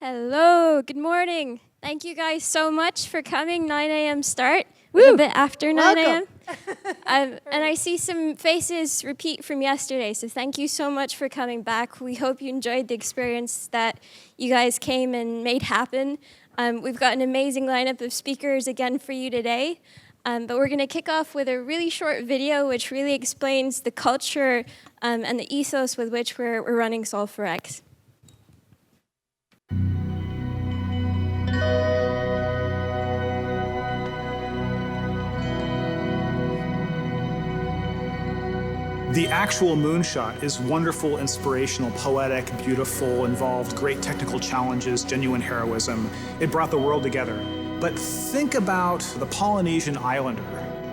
Hello, good morning. Thank you guys so much for coming. 9 a.m. start, a little bit after 9 a.m. And I see some faces repeat from yesterday, so thank you so much for coming back. We hope you enjoyed the experience that you guys came and made happen. We've got an amazing lineup of speakers again for you today. But we're going to kick off with a really short video which really explains the culture and the ethos with which we're running Solve for X. The actual moonshot is wonderful, inspirational, poetic, beautiful, involved great technical challenges, genuine heroism. It brought the world together. But think about the Polynesian islander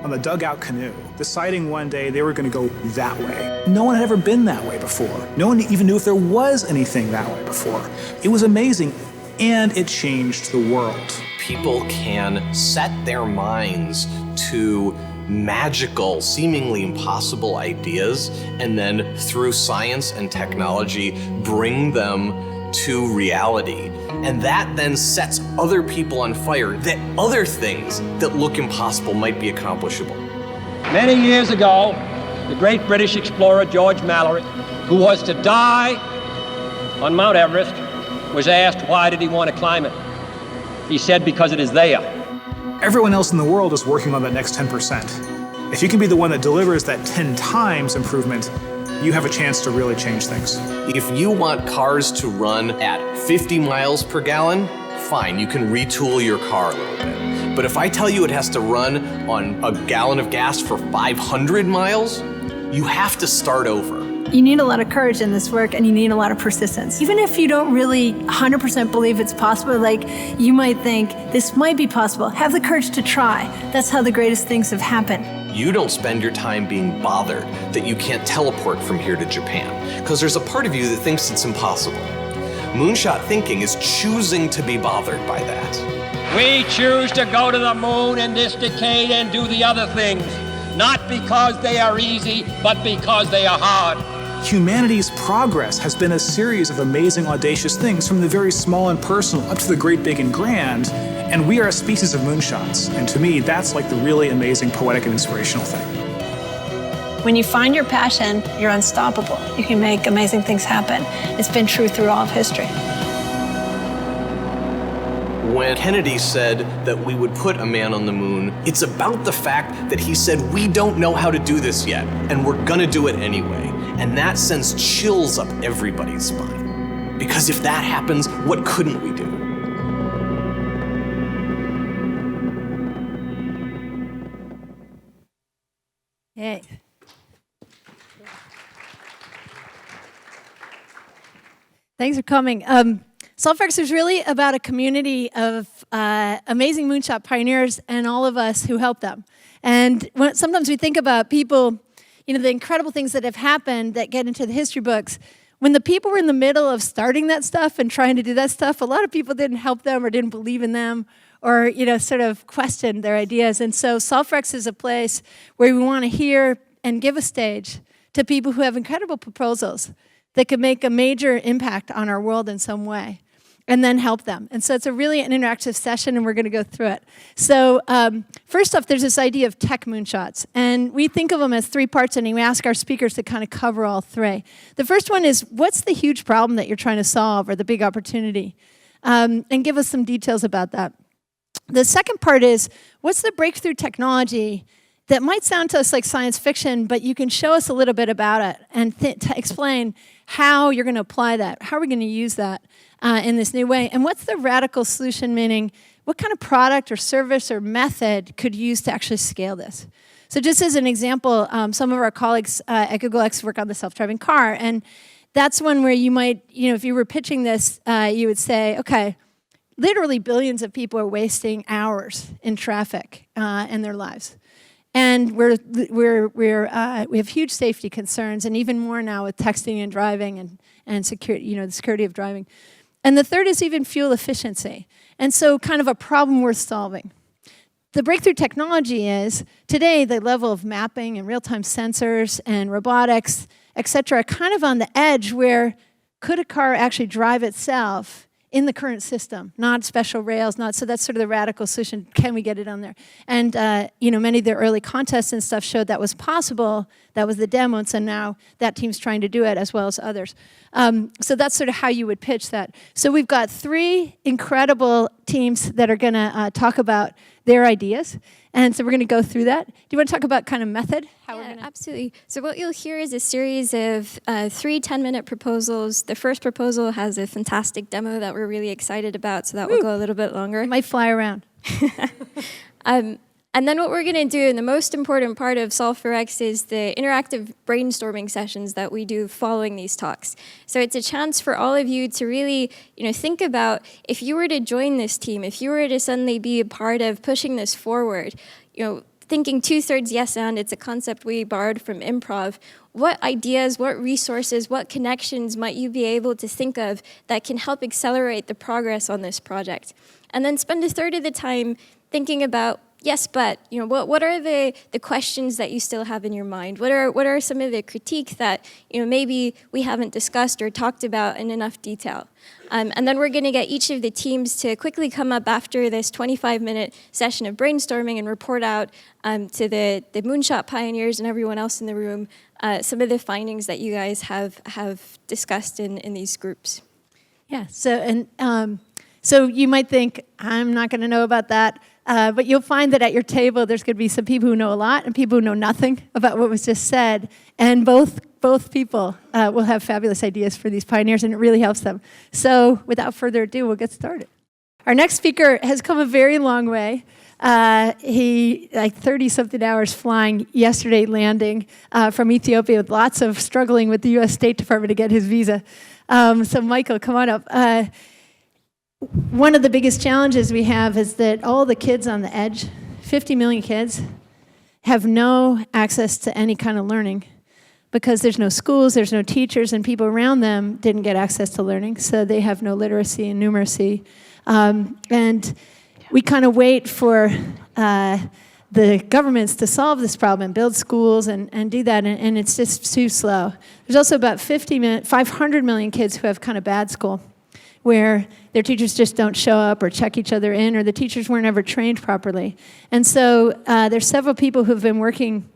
on the dugout canoe, deciding one day they were going to go that way. No one had ever been that way before. No one even knew if there was anything that way before. It was amazing, and it changed the world. People can set their minds to magical, seemingly impossible ideas, and then through science and technology, bring them to reality. And that then sets other people on fire, that other things that look impossible might be accomplishable. Many years ago, the great British explorer George Mallory, who was to die on Mount Everest, was asked why did he want to climb it. He said, because it is there. Everyone else in the world is working on that next 10%. If you can be the one that delivers that 10 times improvement, you have a chance to really change things. If you want cars to run at 50 miles per gallon, fine, you can retool your car a little bit. But if I tell you it has to run on a gallon of gas for 500 miles, you have to start over. You need a lot of courage in this work, and you need a lot of persistence. Even if you don't really 100% believe it's possible, like you might think this might be possible, have the courage to try. That's how the greatest things have happened. You don't spend your time being bothered that you can't teleport from here to Japan, because there's a part of you that thinks it's impossible. Moonshot thinking is choosing to be bothered by that. We choose to go to the moon in this decade and do the other things, not because they are easy, but because they are hard. Humanity's progress has been a series of amazing, audacious things, from the very small and personal up to the great, big, and grand. And we are a species of moonshots. And to me, that's like the really amazing, poetic, and inspirational thing. When you find your passion, you're unstoppable. You can make amazing things happen. It's been true through all of history. When Kennedy said that we would put a man on the moon, it's about the fact that he said, we don't know how to do this yet, and we're gonna do it anyway. And that sends chills up everybody's spine. Because if that happens, what couldn't we do? Yay. Thanks for coming. Solve for X is really about a community of amazing moonshot pioneers and all of us who help them. And sometimes we think about people, you know, the incredible things that have happened that get into the history books. When the people were in the middle of starting that stuff and trying to do that stuff, a lot of people didn't help them or didn't believe in them or, you know, sort of questioned their ideas. And so Solve for X is a place where we want to hear and give a stage to people who have incredible proposals that could make a major impact on our world in some way, and then help them. And so it's a really an interactive session, and we're going to go through it. So first off, there's this idea of tech moonshots. And we think of them as 3 parts, and we ask our speakers to kind of cover all 3. The first one is, what's the huge problem that you're trying to solve, or the big opportunity? And give us some details about that. The second part is, what's the breakthrough technology that might sound to us like science fiction, but you can show us a little bit about it and to explain how you're going to apply that. How are we going to use that in this new way? And what's the radical solution, meaning what kind of product or service or method could you use to actually scale this? So just as an example, some of our colleagues at Google X work on the self-driving car. And that's one where you might, you know, if you were pitching this, you would say, okay, literally billions of people are wasting hours in traffic in their lives. And we have huge safety concerns, and even more now with texting and driving and security, you know, the security of driving. And the third is even fuel efficiency. And so kind of a problem worth solving. The breakthrough technology is, today, the level of mapping and real-time sensors and robotics etc., kind of on the edge where could a car actually drive itself in the current system, not special rails, not, so that's sort of the radical solution. Can we get it on there? And many of the early contests and stuff showed that was possible. That was the demo, and so now that team's trying to do it as well as others. So that's sort of how you would pitch that. So we've got 3 incredible teams that are going to talk about their ideas. And so we're going to go through that. Do you want to talk about kind of method? How we're gonna... Absolutely. So what you'll hear is a series of 3 10-minute proposals. The first proposal has a fantastic demo that we're really excited about, so that will go a little bit longer. It might fly around. And then what we're going to do, and the most important part of Solve for X, is the interactive brainstorming sessions that we do following these talks. So it's a chance for all of you to really, think about if you were to join this team, if you were to suddenly be a part of pushing this forward, thinking 2/3 yes and, it's a concept we borrowed from improv. What ideas, what resources, what connections might you be able to think of that can help accelerate the progress on this project? And then spend 1/3 of the time thinking about, yes, but what are the questions that you still have in your mind? What are some of the critique that maybe we haven't discussed or talked about in enough detail? And then we're going to get each of the teams to quickly come up after this 25-minute session of brainstorming and report out to the moonshot pioneers and everyone else in the room some of the findings that you guys have discussed in these groups. Yeah. So you might think I'm not going to know about that. But you'll find that at your table, there's going to be some people who know a lot and people who know nothing about what was just said. And both people will have fabulous ideas for these pioneers, and it really helps them. So without further ado, we'll get started. Our next speaker has come a very long way. He, 30-something hours flying, yesterday landing from Ethiopia with lots of struggling with the U.S. State Department to get his visa. So Michael, come on up. One of the biggest challenges we have is that all the kids on the edge, 50 million kids, have no access to any kind of learning because there's no schools, there's no teachers, and people around them didn't get access to learning, so they have no literacy and numeracy. And we kind of wait for the governments to solve this problem and build schools and do that, and it's just too slow. There's also about 500 million kids who have kind of bad school, where their teachers just don't show up or check each other in, or the teachers weren't ever trained properly. And so there's several people who've been working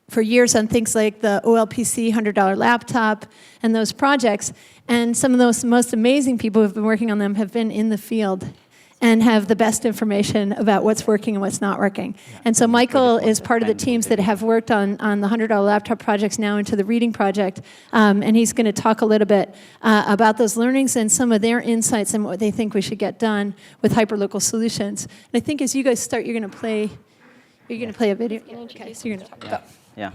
for years on things like the OLPC $100 laptop and those projects, and some of those most amazing people who've been working on them have been in the field and have the best information about what's working and what's not working. And so Michael is part of the teams that have worked on the $100 laptop projects now into the reading project, and he's going to talk a little bit about those learnings and some of their insights and what they think we should get done with hyperlocal solutions. And I think as you guys start, you're going to play a video. Okay, so you're going to talk about. Yeah.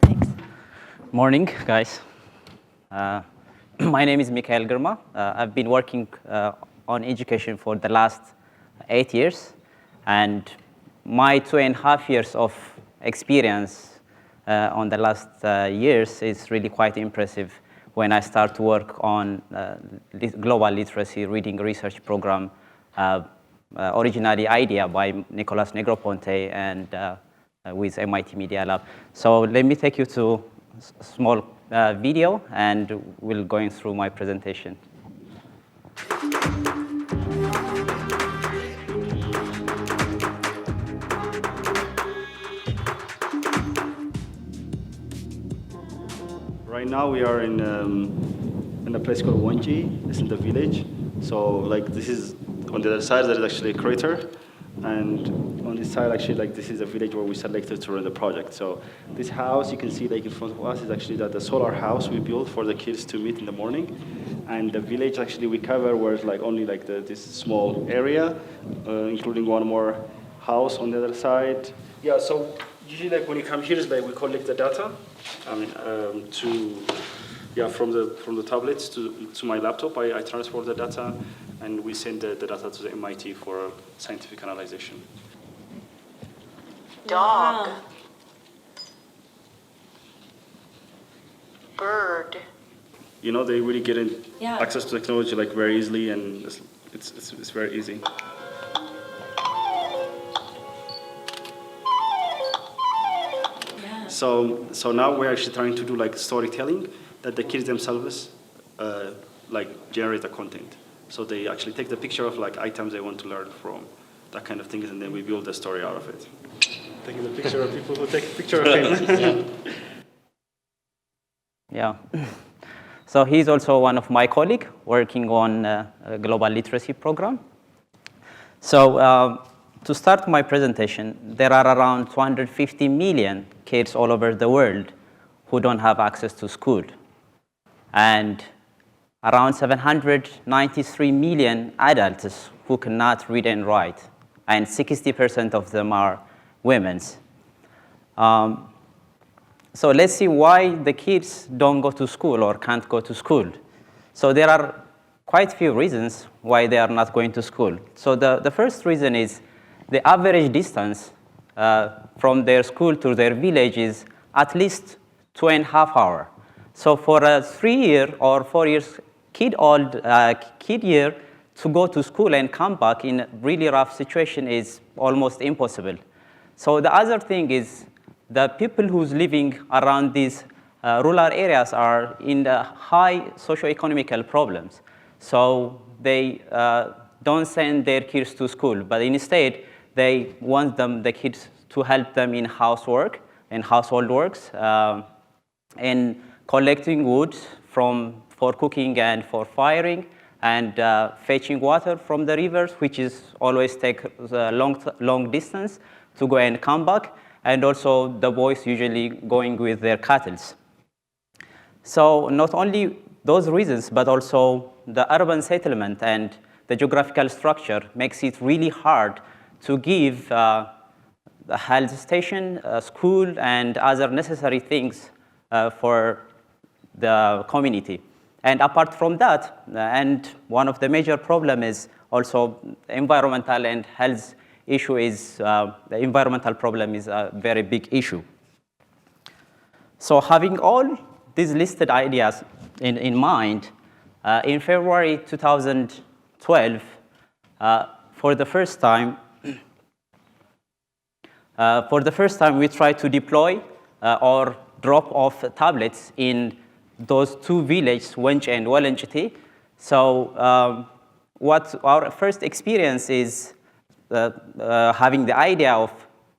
Thanks. Morning, guys. My name is Girma. I've been working on education for the last 8 years, and my 2.5 years of experience on the last years is really quite impressive when I start to work on global literacy reading research program, originally idea by Nicolas Negroponte and with MIT Media Lab. So let me take you to a small video, and we'll going through my presentation. Right now we are in a place called Wanji. It's in the village. So this is on the other side. There is actually a crater, and on this side actually this is a village where we selected to run the project. So this house you can see in front of us is actually the solar house we built for the kids to meet in the morning, and the village actually we cover was only this small area, including one more house on the other side. Yeah. So usually when you come here, we collect the data. From the tablets to my laptop, I transfer the data, and we send the data to the MIT for scientific analysis. Dog. Bird. They really get access to technology very easily, and it's very easy. So now we're actually trying to do like storytelling that the kids themselves like generate the content. So they actually take the picture of like items they want to learn from, that kind of things, and then we build a story out of it. Taking the picture of people who take a picture of him. Yeah. So he's also one of my colleagues working on a global literacy program. So to start my presentation, there are around 250 million kids all over the world who don't have access to school. And around 793 million adults who cannot read and write. And 60% of them are women. So let's see why the kids don't go to school or can't go to school. So there are quite a few reasons why they are not going to school. So the first reason is the average distance from their school to their village is at least 2.5 hours. So for a 3-year or 4 years kid year to go to school and come back in a really rough situation is almost impossible. So the other thing is the people who's living around these rural areas are in the high socioeconomical problems. So they don't send their kids to school, but instead they want the kids to help them in housework and household works, in collecting wood for cooking and for firing, and fetching water from the rivers, which is always take a long distance to go and come back, and also the boys usually going with their cattle. So not only those reasons, but also the urban settlement and the geographical structure makes it really hard to give the health station, school, and other necessary things for the community. And apart from that, and one of the major problems is also environmental and health issue is, the environmental problem is a very big issue. So having all these listed ideas in mind, in February 2012, for the first time, we tried to deploy or drop off tablets in those two villages, Wench and Walenchiti. So what our first experience is having the idea of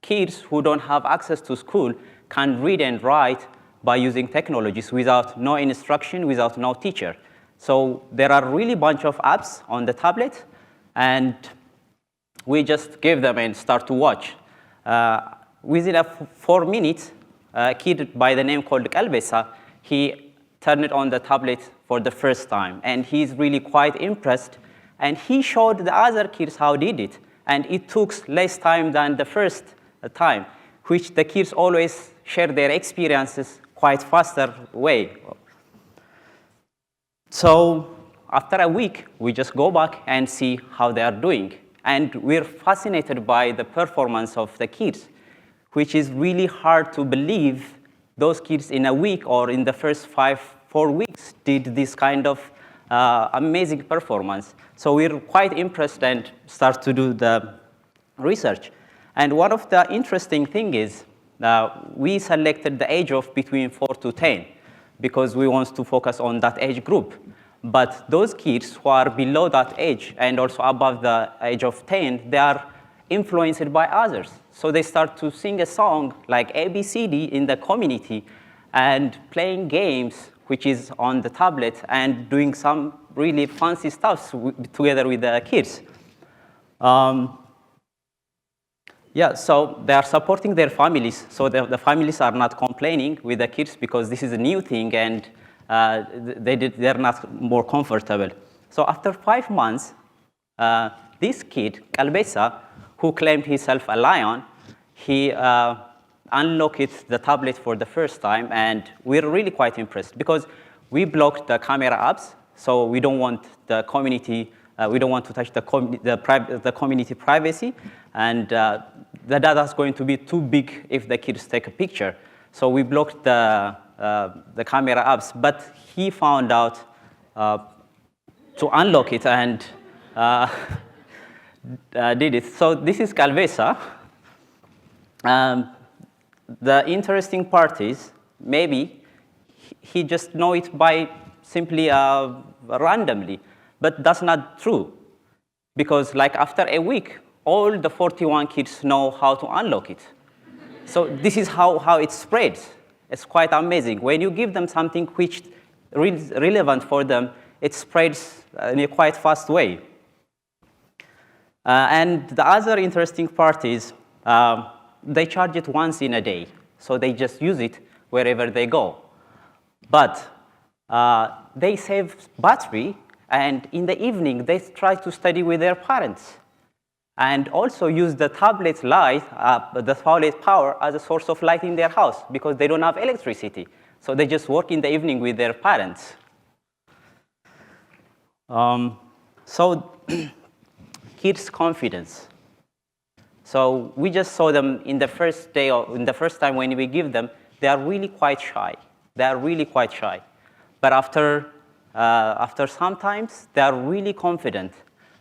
kids who don't have access to school can read and write by using technologies without no instruction, without no teacher. So there are really bunch of apps on the tablet, and we just give them and start to watch. Within 4 minutes, a kid by the name called Kalbesa, he turned it on the tablet for the first time, and he's really quite impressed. And he showed the other kids how did it, and it took less time than the first time, which the kids always share their experiences quite faster way. So after a week, we just go back and see how they are doing. And we're fascinated by the performance of the kids, which is really hard to believe those kids in a week or in the first 4 weeks did this kind of amazing performance. So we're quite impressed and start to do the research. And one of the interesting thing is we selected the age of between 4 to 10 because we want to focus on that age group. But those kids who are below that age and also above the age of 10, they are influenced by others. So they start to sing a song like ABCD in the community and playing games, which is on the tablet, and doing some really fancy stuff together with the kids. Yeah, so they are supporting their families. So the families are not complaining with the kids because this is a new thing and they're not more comfortable. So after 5 months, this kid, Kalbesa, who claimed himself a lion, he unlocked the tablet for the first time, and we're really quite impressed because we blocked the camera apps, so we don't want the community, we don't want to touch the community privacy, and the data is going to be too big if the kids take a picture. So we blocked the camera apps, but he found out to unlock it and did it. So this is Kalbesa. the interesting part is maybe he just know it by simply randomly, but that's not true. Because like after a week, all the 41 kids know how to unlock it. So this is how it spreads. It's quite amazing. When you give them something which is relevant for them, it spreads in a quite fast way. And the other interesting part is they charge it once in a day. So they just use it wherever they go. But they save battery, and in the evening, they try to study with their parents. And also use the tablet light, the tablet power as a source of light in their house, because they don't have electricity. So they just work in the evening with their parents. So kids' confidence. So we just saw them in the first day, or in the first time when we give them, they are really quite shy. They are really quite shy. But after some times, they are really confident,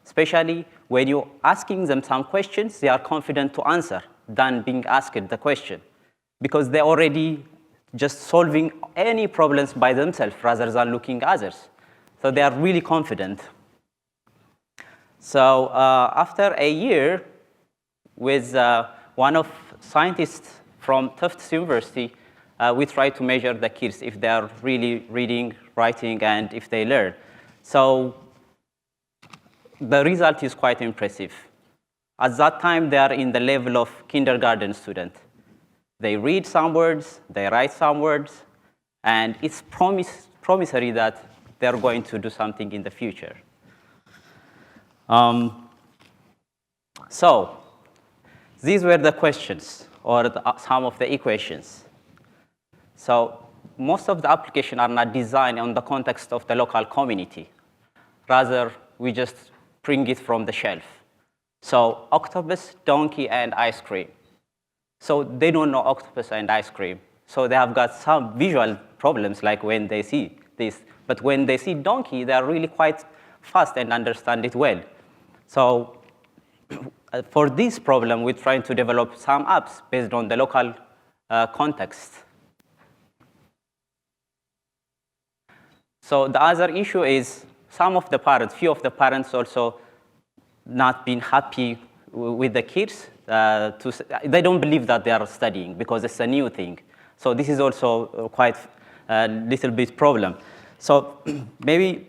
especially when you're asking them some questions, they are confident to answer than being asked the question, because they're already just solving any problems by themselves rather than looking at others. So they are really confident. So after a year with one of scientists from Tufts University, we try to measure the kids if they are really reading, writing, and if they learn. So the result is quite impressive. At that time, they are in the level of kindergarten student. They read some words, they write some words, and it's promissory that they're going to do something in the future. So these were the questions, or some of the equations. So most of the applications are not designed on the context of the local community. Rather, we just bring it from the shelf. So octopus, donkey, and ice cream. So they don't know octopus and ice cream. So they have got some visual problems, like when they see this. But when they see donkey, they are really quite fast and understand it well. So for this problem, we're trying to develop some apps based on the local context. So the other issue is some of the parents, few of the parents also not been happy with the kids. They don't believe that they are studying because it's a new thing. So this is also quite a little bit problem. So maybe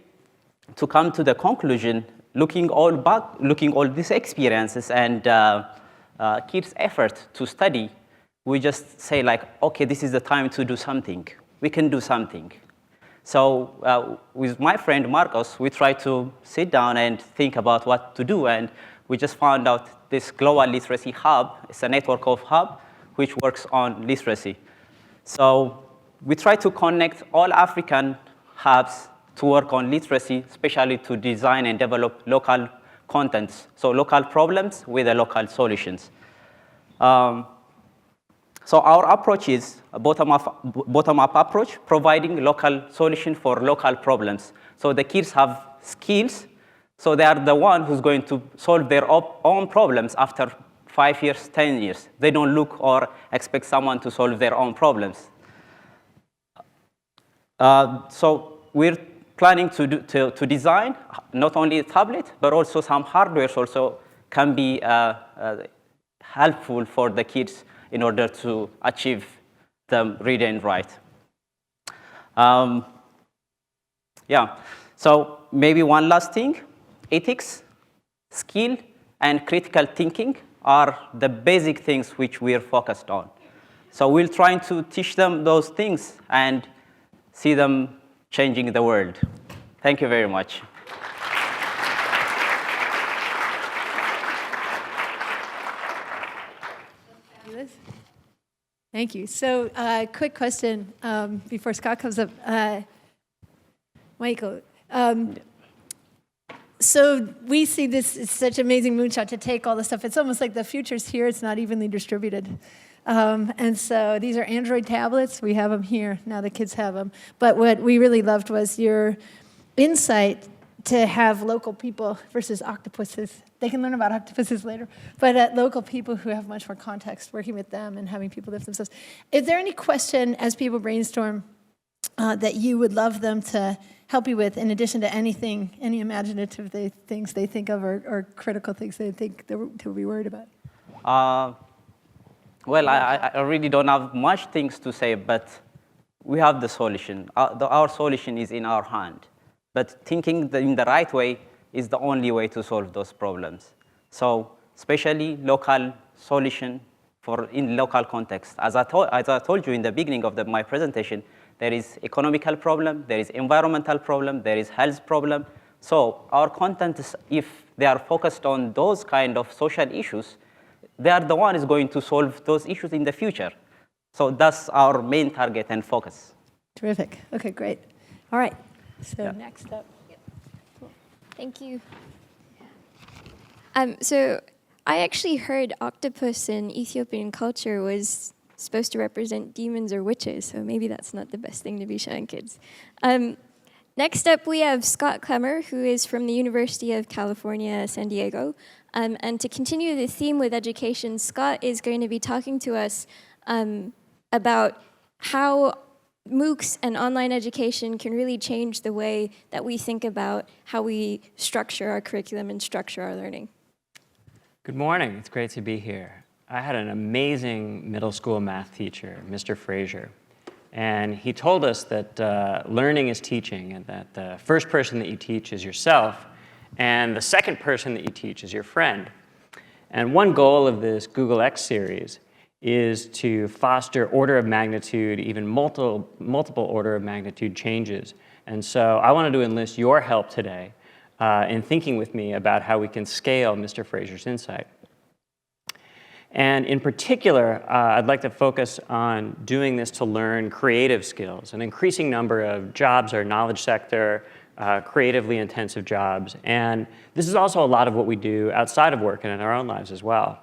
to come to the conclusion, looking all these experiences and kids' effort to study, we just say like, okay, this is the time to do something. We can do something. So with my friend Marcos, we tried to sit down and think about what to do, and we just found out this Global Literacy Hub. It's a network of hubs which works on literacy. So we try to connect all African hubs to work on literacy, especially to design and develop local contents, so local problems with the local solutions. So our approach is a bottom-up approach, providing local solution for local problems. So the kids have skills, so they are the one who's going to solve their own problems after 5 years, 10 years. They don't look or expect someone to solve their own problems. So we're planning to design not only a tablet, but also some hardware also can be helpful for the kids in order to achieve the read and write. Yeah, so maybe one last thing. Ethics, skill, and critical thinking are the basic things which we're focused on. So we're trying to teach them those things and see them changing the world. Thank you very much. Thank you. So quick question before Scott comes up. Michael, so we see this as such amazing moonshot to take all the stuff. It's almost like the future's here. It's not evenly distributed. And so these are Android tablets. We have them here. Now the kids have them. But what we really loved was your insight to have local people versus octopuses. They can learn about octopuses later, but local people who have much more context, working with them and having people lift themselves. Is there any question as people brainstorm that you would love them to help you with, in addition to anything, any imaginative things they think of or critical things they think to be worried about? Well, I really don't have much things to say, but we have the solution. Our solution is in our hand. But thinking in the right way is the only way to solve those problems. So, especially local solution in local context. As I told you in the beginning of my presentation, there is economical problem, there is environmental problem, there is health problem. So our content, if they are focused on those kind of social issues, they are the one is going to solve those issues in the future. So that's our main target and focus. Terrific. Okay, great. All right. So next up. Thank you. So I actually heard octopus in Ethiopian culture was supposed to represent demons or witches, so maybe that's not the best thing to be showing kids. Next up, we have Scott Klemer, who is from the University of California, San Diego. And to continue the theme with education, Scott is going to be talking to us about how MOOCs and online education can really change the way that we think about how we structure our curriculum and structure our learning. Good morning. It's great to be here. I had an amazing middle school math teacher, Mr. Frazier, and he told us that learning is teaching, and that the first person that you teach is yourself, and the second person that you teach is your friend. And one goal of this Google X series is to foster order of magnitude, even multiple order of magnitude changes. And so I wanted to enlist your help today in thinking with me about how we can scale Mr. Frazier's insight. And in particular, I'd like to focus on doing this to learn creative skills. An increasing number of jobs are knowledge sector, creatively intensive jobs. And this is also a lot of what we do outside of work and in our own lives as well.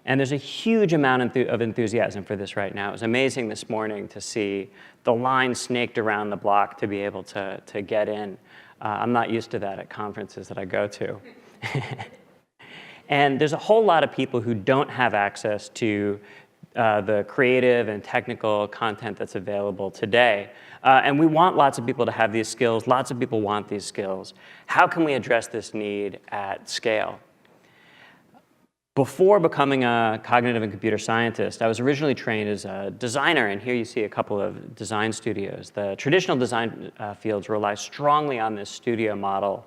And there's a huge amount of enthusiasm for this right now. It was amazing this morning to see the line snaked around the block to be able to get in. I'm not used to that at conferences that I go to. And there's a whole lot of people who don't have access to the creative and technical content that's available today. And we want lots of people to have these skills. Lots of people want these skills. How can we address this need at scale? Before becoming a cognitive and computer scientist, I was originally trained as a designer, and here you see a couple of design studios. The traditional design fields rely strongly on this studio model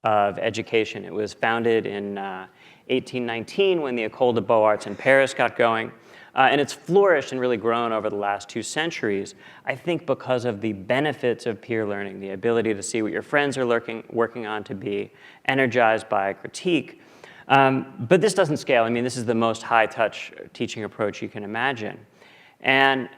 of education. It was founded in 1819 when the École des Beaux-Arts in Paris got going, and it's flourished and really grown over the last 2 centuries, I think because of the benefits of peer learning, the ability to see what your friends are working on, to be energized by critique. But this doesn't scale. I mean, this is the most high-touch teaching approach you can imagine. And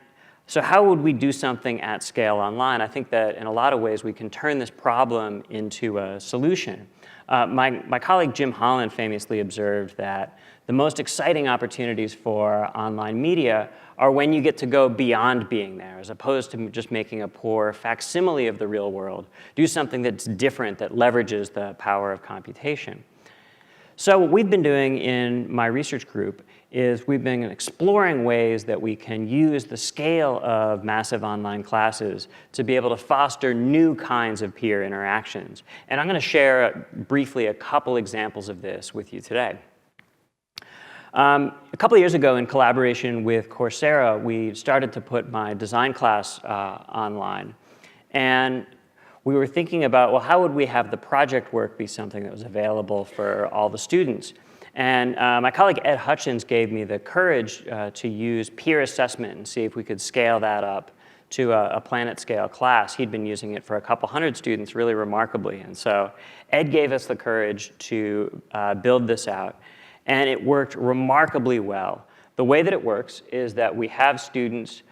so how would we do something at scale online? I think that in a lot of ways we can turn this problem into a solution. My colleague Jim Holland famously observed that the most exciting opportunities for online media are when you get to go beyond being there, as opposed to just making a poor facsimile of the real world. Do something that's different, that leverages the power of computation. So what we've been doing in my research group is we've been exploring ways that we can use the scale of massive online classes to be able to foster new kinds of peer interactions. And I'm going to share briefly a couple examples of this with you today. A couple of years ago, in collaboration with Coursera, we started to put my design class online. And we were thinking about, well, how would we have the project work be something that was available for all the students? And my colleague Ed Hutchins gave me the courage to use peer assessment and see if we could scale that up to a planet scale class. He'd been using it for a couple hundred students really remarkably. And so Ed gave us the courage to build this out. And it worked remarkably well. The way that it works is that we have students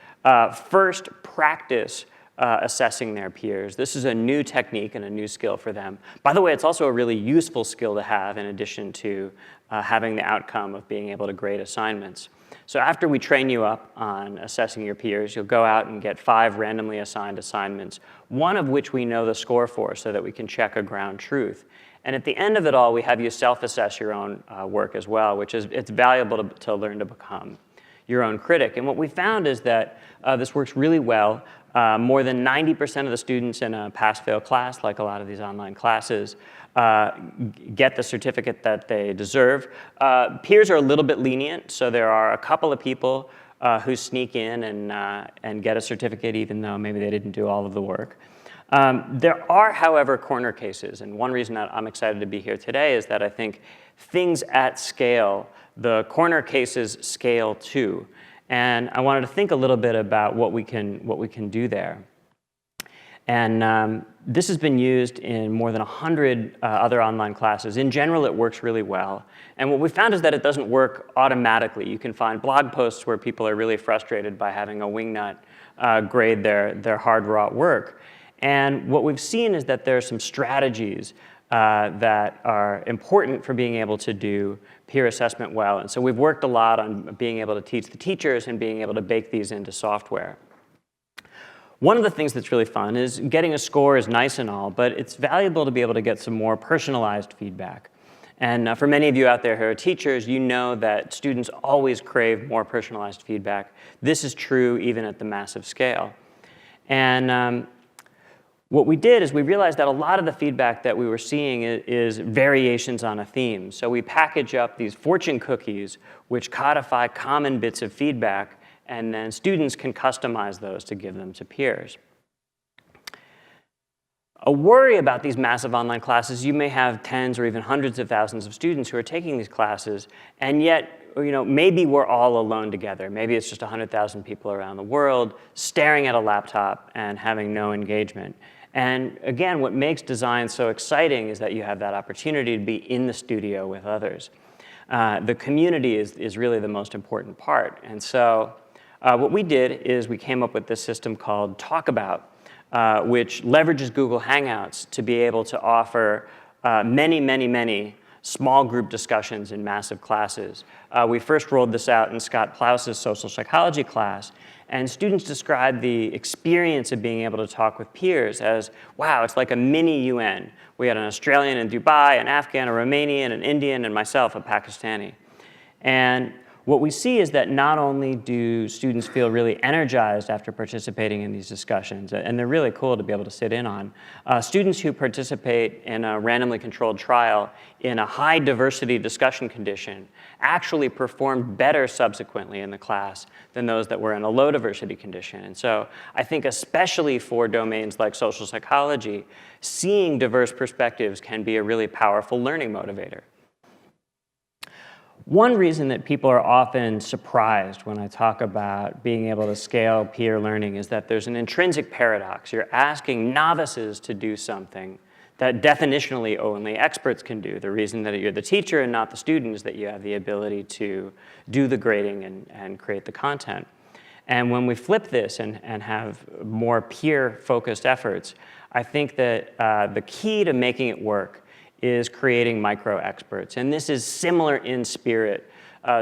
first practice assessing their peers. This is a new technique and a new skill for them. By the way, it's also a really useful skill to have in addition to having the outcome of being able to grade assignments. So after we train you up on assessing your peers, you'll go out and get 5 randomly assigned assignments. one of which we know the score for so that we can check a ground truth. And at the end of it all, we have you self-assess your own work as well, which is it's valuable to learn to become your own critic. And what we found is that this works really well. More than 90% of the students in a pass-fail class, like a lot of these online classes, get the certificate that they deserve. Peers are a little bit lenient, so there are a couple of people who sneak in and get a certificate even though maybe they didn't do all of the work. There are, however, corner cases, and one reason that I'm excited to be here today is that I think things at scale, the corner cases scale too. And I wanted to think a little bit about what we can do there. And this has been used in more than 100 other online classes. In general, it works really well. And what we found is that it doesn't work automatically. You can find blog posts where people are really frustrated by having a wingnut grade their hard-wrought work. And what we've seen is that there are some strategies that are important for being able to do peer assessment well. And so we've worked a lot on being able to teach the teachers and being able to bake these into software. One of the things that's really fun is getting a score is nice and all, but it's valuable to be able to get some more personalized feedback. And for many of you out there who are teachers, you know that students always crave more personalized feedback. This is true even at the massive scale. And what we did is we realized that a lot of the feedback that we were seeing is variations on a theme. So we package up these fortune cookies, which codify common bits of feedback, and then students can customize those to give them to peers. A worry about these massive online classes, you may have tens or even hundreds of thousands of students who are taking these classes, and yet, maybe we're all alone together. Maybe it's just 100,000 people around the world staring at a laptop and having no engagement. And again, what makes design so exciting is that you have that opportunity to be in the studio with others. The community is really the most important part. And so what we did is we came up with this system called Talkabout, which leverages Google Hangouts to be able to offer many small group discussions in massive classes. We first rolled this out in Scott Plause's social psychology class, and students described the experience of being able to talk with peers as, wow, it's like a mini UN. We had an Australian in Dubai, an Afghan, a Romanian, an Indian, and myself, a Pakistani. And what we see is that not only do students feel really energized after participating in these discussions, and they're really cool to be able to sit in on, students who participate in a randomly controlled trial in a high diversity discussion condition actually performed better subsequently in the class than those that were in a low diversity condition. And so I think especially for domains like social psychology, seeing diverse perspectives can be a really powerful learning motivator. One reason that people are often surprised when I talk about being able to scale peer learning is that there's an intrinsic paradox. You're asking novices to do something that definitionally only experts can do. The reason that you're the teacher and not the student is that you have the ability to do the grading and create the content. And when we flip this and have more peer-focused efforts, I think that the key to making it work is creating micro-experts. And this is similar in spirit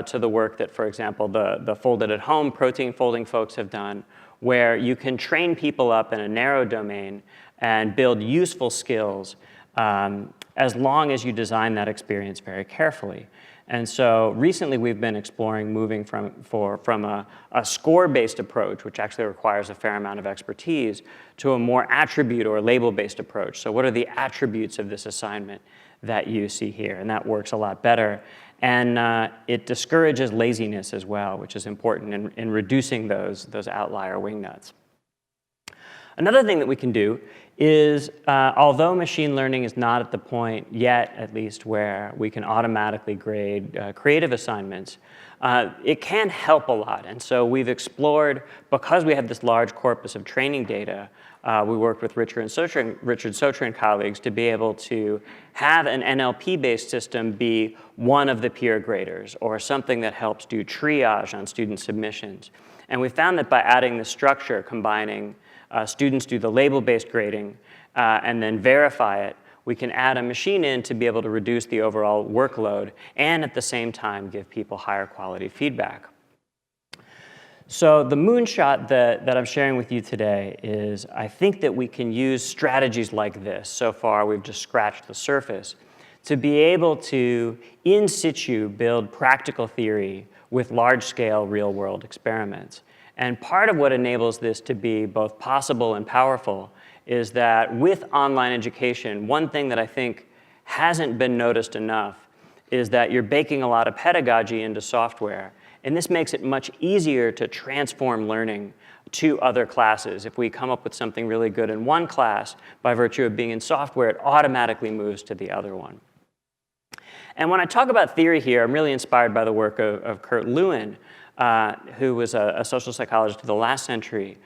to the work that, for example, the Folded at Home protein folding folks have done, where you can train people up in a narrow domain and build useful skills as long as you design that experience very carefully. And so recently we've been exploring moving from a score-based approach, which actually requires a fair amount of expertise, to a more attribute or label-based approach. So what are the attributes of this assignment that you see here? And that works a lot better. And it discourages laziness as well, which is important in reducing those outlier wingnuts. Another thing that we can do is, although machine learning is not at the point yet, at least, where we can automatically grade creative assignments, it can help a lot. And so we've explored, because we have this large corpus of training data, we worked with Richard Socher and colleagues to be able to have an NLP-based system be one of the peer graders, or something that helps do triage on student submissions. And we found that by adding the structure, combining students do the label-based grading and then verify it, we can add a machine in to be able to reduce the overall workload and at the same time give people higher quality feedback. So the moonshot that I'm sharing with you today is, I think that we can use strategies like this. So far, we've just scratched the surface to be able to, in situ, build practical theory with large-scale real-world experiments. And part of what enables this to be both possible and powerful is that with online education, one thing that I think hasn't been noticed enough is that you're baking a lot of pedagogy into software. And this makes it much easier to transform learning to other classes. If we come up with something really good in one class, by virtue of being in software, it automatically moves to the other one. And when I talk about theory here, I'm really inspired by the work of Kurt Lewin, who was a social psychologist of the last century,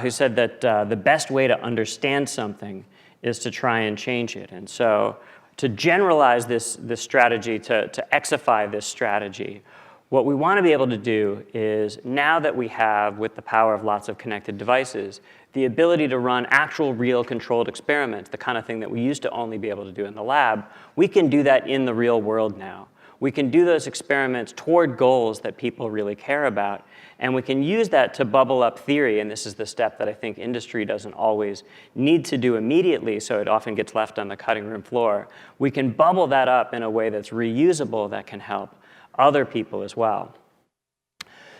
who said that the best way to understand something is to try and change it. And so to generalize this strategy, to exify this strategy, what we want to be able to do is, now that we have, with the power of lots of connected devices, the ability to run actual, real, controlled experiments, the kind of thing that we used to only be able to do in the lab, we can do that in the real world now. We can do those experiments toward goals that people really care about, and we can use that to bubble up theory, and this is the step that I think industry doesn't always need to do immediately, so it often gets left on the cutting room floor. We can bubble that up in a way that's reusable, that can help other people as well.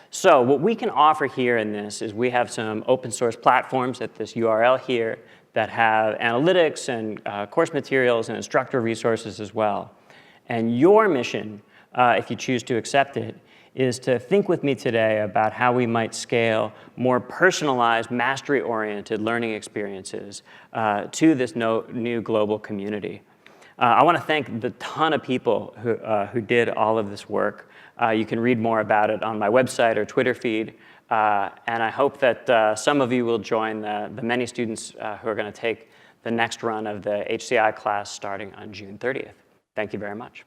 So what we can offer here in this is, we have some open source platforms at this URL here that have analytics and course materials and instructor resources as well. And your mission, if you choose to accept it, is to think with me today about how we might scale more personalized, mastery-oriented learning experiences to this new global community. I want to thank the ton of people who did all of this work. You can read more about it on my website or Twitter feed. And I hope that some of you will join the many students who are going to take the next run of the HCI class starting on June 30th. Thank you very much.